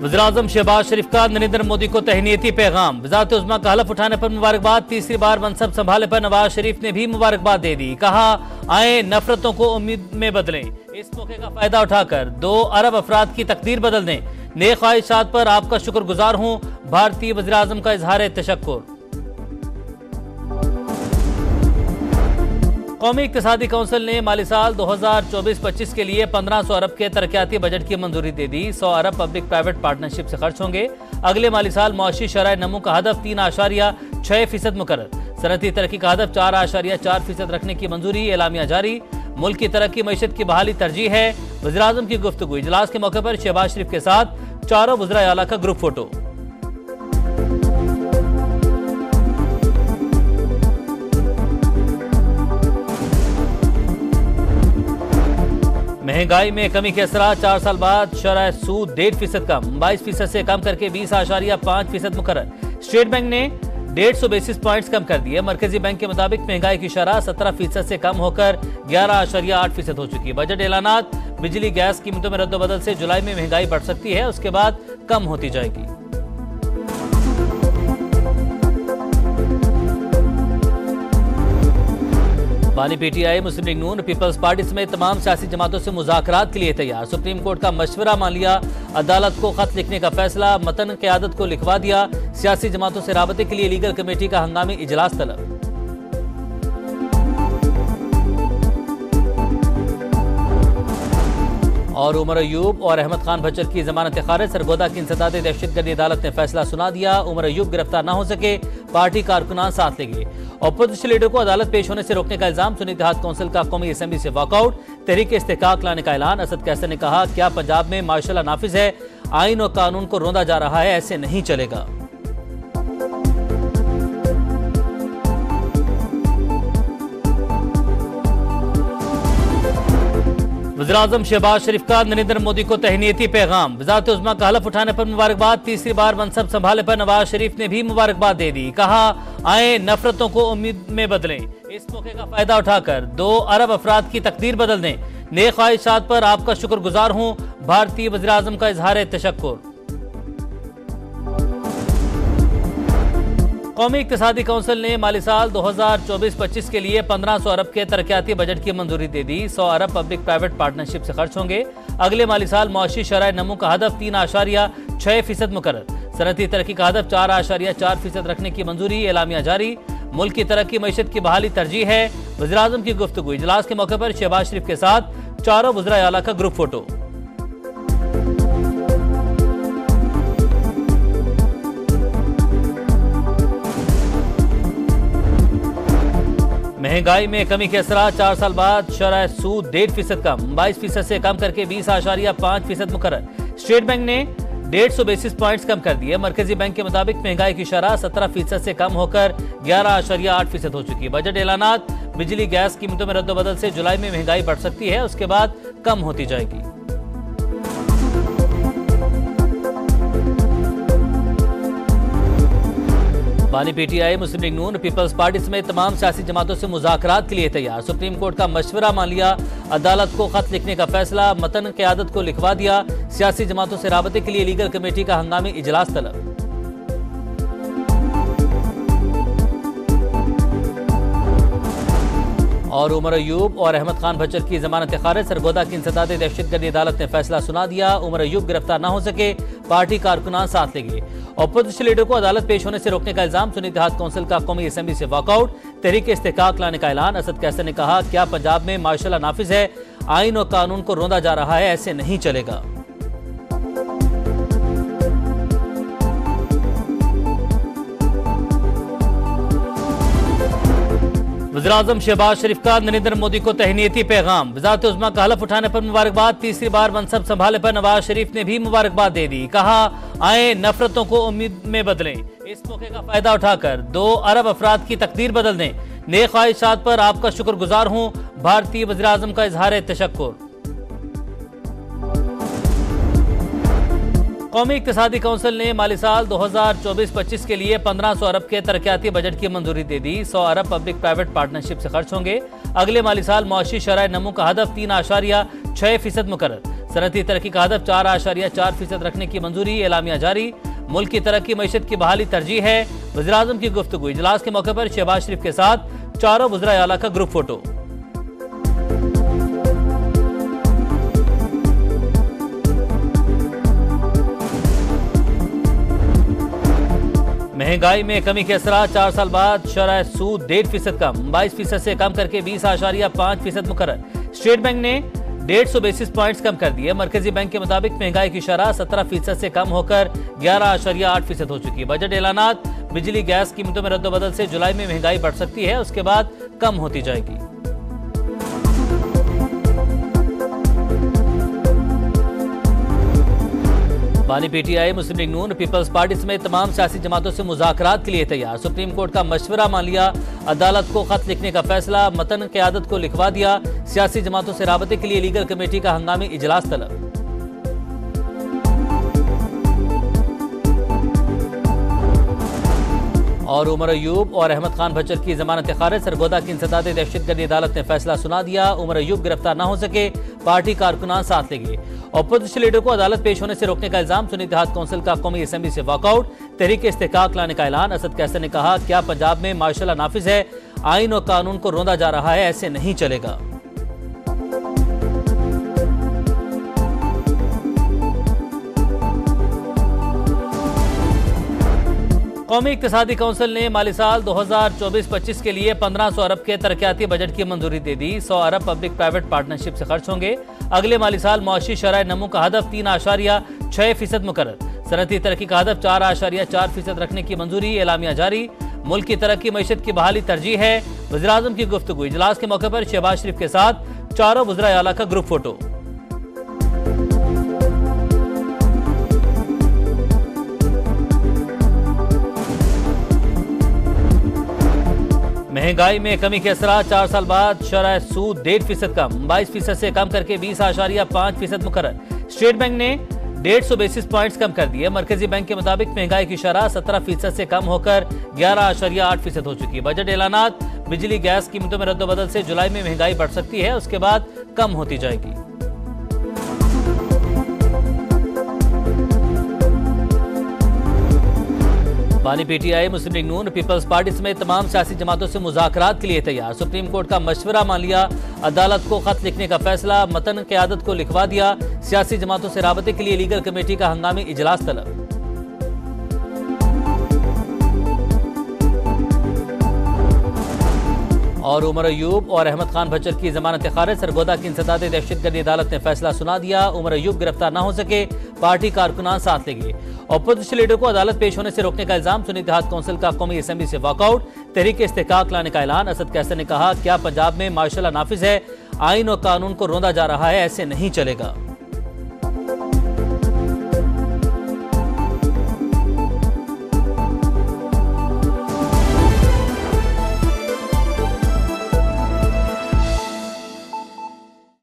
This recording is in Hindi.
वज़ीर-ए-आज़म शहबाज शरीफ का नरेंद्र मोदी को तहनीती पैगाम। वज़ारत उज़्मा का हलफ उठाने पर मुबारकबाद। तीसरी बार मनसब संभाले पर नवाज शरीफ ने भी मुबारकबाद दे दी। कहा, आए नफरतों को उम्मीद में बदलें। इस मौके का फायदा उठाकर 2 अरब अफराद की तकदीर बदल दें। नेक ख्वाहिशात पर आपका शुक्रगुजार हूँ। भारतीय वज़ीर-ए-आज़म का इजहार तशक्कुर। कौमी इक्तिसादी कौंसिल ने माली साल 2024-25 के लिए 1500 अरब के तरक्याती बजट की मंजूरी दे दी। 100 अरब पब्लिक प्राइवेट पार्टनरशिप से खर्च होंगे। अगले माली साल मुआशी शरह नमू का हदफ 3.6% मुकर्रर। सनती तरक्की का हदफ 4.4% रखने की मंजूरी। एलामिया जारी। मुल्क की तरक्की मईशत की बहाली तरजीह है। वज़ीर-ए-आज़म की गुफ्तगू। इजलास के मौके पर शहबाज शरीफ के साथ चारों वज़राए आला का ग्रुप फोटो। महंगाई में कमी के असरा। 4 साल बाद शरह सूद 1.5% कम, 22% से कम करके 20.5% मुकर्रर। स्टेट बैंक ने 150 बेसिस पॉइंट्स कम कर दिए। मरकजी बैंक के मुताबिक महंगाई की शरह 17% से कम होकर 11.8% हो चुकी है। बजट ऐलानात। बिजली गैस कीमतों में रद्दोबदल से जुलाई में महंगाई बढ़ सकती है, उसके बाद कम होती जाएगी। बानी पीटीआई, मुस्लिम लीग नून, पीपल्स पार्टी समेत तमाम सियासी जमातों से मुज़ाकरात के लिए तैयार। सुप्रीम कोर्ट का मशवरा मान लिया। अदालत को खत लिखने का फैसला। मतन क़यादत को लिखवा दिया। सियासी जमातों से राबते के लिए लीगल कमेटी का हंगामी इजलास तलब। और उमर अयूब और अहमद खान भच्चर की जमानत खारिज। सरगोदा की इंसदाद दहशतगर्दी अदालत ने फैसला सुना दिया। उमर अयूब गिरफ्तार न हो सके, पार्टी कारकुनान साथ ले गए। अपोजिशन लीडर को अदालत पेश होने से रोकने का इल्जाम। सुन्नी इत्तेहाद कौंसिल का कौमी असेंबली से वॉकआउट। तहरीक इस्तेहकाक लाने का ऐलान। असद कैसर ने कहा, क्या पंजाब में मार्शल लॉ नाफिज है? आइन और कानून को रोंदा जा रहा है, ऐसे नहीं चलेगा। वज़ीर-ए-आज़म शहबाज शरीफ का नरेंद्र मोदी को तहनीती पैगाम। वज़ारत उज़्मा का हलफ उठाने पर मुबारकबाद। तीसरी बार मनसब संभाले पर नवाज शरीफ ने भी मुबारकबाद दे दी। कहा, आए नफरतों को उम्मीद में बदलें। इस मौके का फायदा उठाकर 2 अरब अफराद की तकदीर बदल दें। नेक ख्वाहिशात पर आपका शुक्रगुजार हूँ। भारतीय वज़ीर-ए-आज़म का इजहार तशक्कुर। कौमी इक्तिसादी कौंसिल ने माली साल 2024-25 के लिए 1500 अरब के तरक्याती बजट की मंजूरी दे दी। 100 अरब पब्लिक प्राइवेट पार्टनरशिप से खर्च होंगे। अगले माली साल मुआशी शरह नमू का हदफ 3.6% मुकर्रर। सनती तरक्की का हदफ 4.4% रखने की मंजूरी। एलामिया जारी। मुल्क की तरक्की मईशत की बहाली तरजीह है। वज़ीर-ए-आज़म की गुफ्तगू। इजलास के मौके पर शहबाज शरीफ के साथ चारों वज़राए आला का ग्रुप फोटो। महंगाई में कमी के असरा। 4 साल बाद शरह सूद 1.5% कम, 22% से कम करके 20.5% मुकर्रर। स्टेट बैंक ने 150 बेसिस पॉइंट्स कम कर दिए। मरकजी बैंक के मुताबिक महंगाई की शरह 17% से कम होकर 11.8% हो चुकी है। बजट ऐलानात। बिजली गैस कीमतों में रद्दोबदल से जुलाई में महंगाई बढ़ सकती है, उसके बाद कम होती जाएगी। बानी पीटीआई, मुस्लिम लीग नून, पीपल्स पार्टी समेत तमाम सियासी जमातों से मुज़ाकरात के लिए तैयार। सुप्रीम कोर्ट का मशवरा मान लिया। अदालत को खत लिखने का फैसला। मतन क़यादत को लिखवा दिया। सियासी जमातों से राबते के लिए लीगल कमेटी का हंगामी इजलास तलब। और उमर अयूब और अहमद खान भच्चर की जमानत खारिज। सरगोदा की इंसदाद दहशतगर्दी अदालत ने फैसला सुना दिया। उमर अयूब गिरफ्तार न हो सके, पार्टी कारकुनान साथ ले गए। अपोजिशन लीडर को अदालत पेश होने से रोकने का इल्जाम। सुन्नी इत्तेहाद कौंसिल का कौमी असेंबली से वॉकआउट। तहरीक इस्तेहकाक लाने का ऐलान। असद कैसर ने कहा, क्या पंजाब में मार्शल लॉ नाफिज है? आइन और कानून को रोंदा जा रहा है, ऐसे नहीं चलेगा। वज़ीर-ए-आज़म शहबाज शरीफ का नरेंद्र मोदी को तहनीती पैगाम। वज़ारत उज़्मा का हलफ उठाने पर मुबारकबाद। तीसरी बार मनसब संभाले पर नवाज शरीफ ने भी मुबारकबाद दे दी। कहा, आए नफरतों को उम्मीद में बदलें। इस मौके का फायदा उठाकर 2 अरब अफराद की तकदीर बदल दें। नेक ख्वाहिशात पर आपका शुक्रगुजार हूँ। भारतीय वज़ीर-ए-आज़म का इजहार तशक्कुर। कौमी इक्तिसादी कौंसिल ने माली साल 2024-25 के लिए 1500 अरब के तरक्याती बजट की मंजूरी दे दी। 100 अरब पब्लिक प्राइवेट पार्टनरशिप से खर्च होंगे। अगले माली साल मुआशी शरह नमू का हदफ 3.6% मुकर्रर। सनती तरक्की का हदफ 4.4% रखने की मंजूरी, एलामिया जारी। मुल्क की तरक्की मईशत की बहाली तरजीह है, वज़ीर-ए-आज़म की गुफ्तगू। इजलास के मौके पर शहबाज शरीफ के साथ चारों वज़राए आला का ग्रुप फोटो। महंगाई में कमी के असरा, 4 साल बाद शरह सूद 1.5% कम, 22% से कम करके 20.5% मुकर्रर। स्टेट बैंक ने 150 बेसिस पॉइंट्स कम कर दिए। मरकजी बैंक के मुताबिक महंगाई की शरह 17% से कम होकर 11.8% हो चुकी है। बजट ऐलानात, बिजली गैस कीमतों में रद्दोबदल से जुलाई में महंगाई बढ़ सकती है, उसके बाद कम होती जाएगी। बानी पीटीआई, मुस्लिम लीग नून, पीपल्स पार्टी समेत तमाम सियासी जमातों से मुज़ाकरात के लिए तैयार। सुप्रीम कोर्ट का मशवरा मान लिया, अदालत को खत लिखने का फैसला, मतन क़यादत को लिखवा दिया। सियासी जमातों से राबते के लिए लीगल कमेटी का हंगामी इजलास तलब। और उमर अयूब और अहमद खान भच्चर की जमानत खारिज, सरगोदा की इंसदाद दहशतगर्दी अदालत ने फैसला सुना दिया। उमर अयूब गिरफ्तार न हो सके, पार्टी कारकुनान साथ लेंगे। अपोजिशन लीडर को अदालत पेश होने से रोकने का इल्जाम, सुन्नी इत्तेहाद कौंसिल का कौमी असेंबली से वॉकआउट। तहरीक इस्तेहकाक लाने का ऐलान। असद कैसर ने कहा, क्या पंजाब में मार्शल नाफिज है? आइन और कानून को रोंदा जा रहा है, ऐसे नहीं चलेगा। कौमी इक्तिसादी कौंसिल ने माली साल 2024-25 के लिए 1500 अरब के तरक्याती बजट की मंजूरी दे दी। 100 अरब पब्लिक प्राइवेट पार्टनरशिप से खर्च होंगे। अगले माली साल मुआशी शरह नमू का हदफ 3.6% मुकर्रर। सनती तरक्की का हदफ 4.4% रखने की मंजूरी, एलामिया जारी। मुल्क की तरक्की मईशत की बहाली तरजीह है, वज़ीर-ए-आज़म की गुफ्तगू। इजलास के मौके पर शहबाज शरीफ के साथ चारों वज़राए आला का ग्रुप फोटो। महंगाई में कमी के असरा, 4 साल बाद शरह सूद 1.5% कम, 22% से कम करके 20.5% मुकर्रर। स्टेट बैंक ने 150 बेसिस पॉइंट्स कम कर दिए। मरकजी बैंक के मुताबिक महंगाई की शरह 17% से कम होकर 11.8% हो चुकी है। बजट ऐलानात, बिजली गैस कीमतों में रद्दोबदल से जुलाई में महंगाई बढ़ सकती है, उसके बाद कम होती जाएगी। बानी पीटीआई, मुस्लिम लीग नून, पीपल्स पार्टी समेत तमाम सियासी जमातों से मुज़ाकरात के लिए तैयार। सुप्रीम कोर्ट का मशवरा मान लिया, अदालत को खत लिखने का फैसला, मतन क़यादत को लिखवा दिया। सियासी जमातों से राबते के लिए लीगल कमेटी का हंगामी इजलास तलब। और उमर अयूब और अहमद खान भच्चर की जमानत खारिज, सरगोदा की इंसदाद दहशतगर्दी अदालत ने फैसला सुना दिया। उमर अयूब गिरफ्तार न हो सके, पार्टी कारकुनान साथ लेंगे। अपोजिशन लीडर को अदालत पेश होने से रोकने का इल्जाम, सुन्नी इत्तेहाद कौंसिल का कौमी असेंबली से वॉकआउट। तहरीक इस्तेहकाक लाने का ऐलान। असद कैसर ने कहा, क्या पंजाब में मार्शल नाफिज है? आइन और कानून को रोंदा जा रहा है, ऐसे नहीं चलेगा।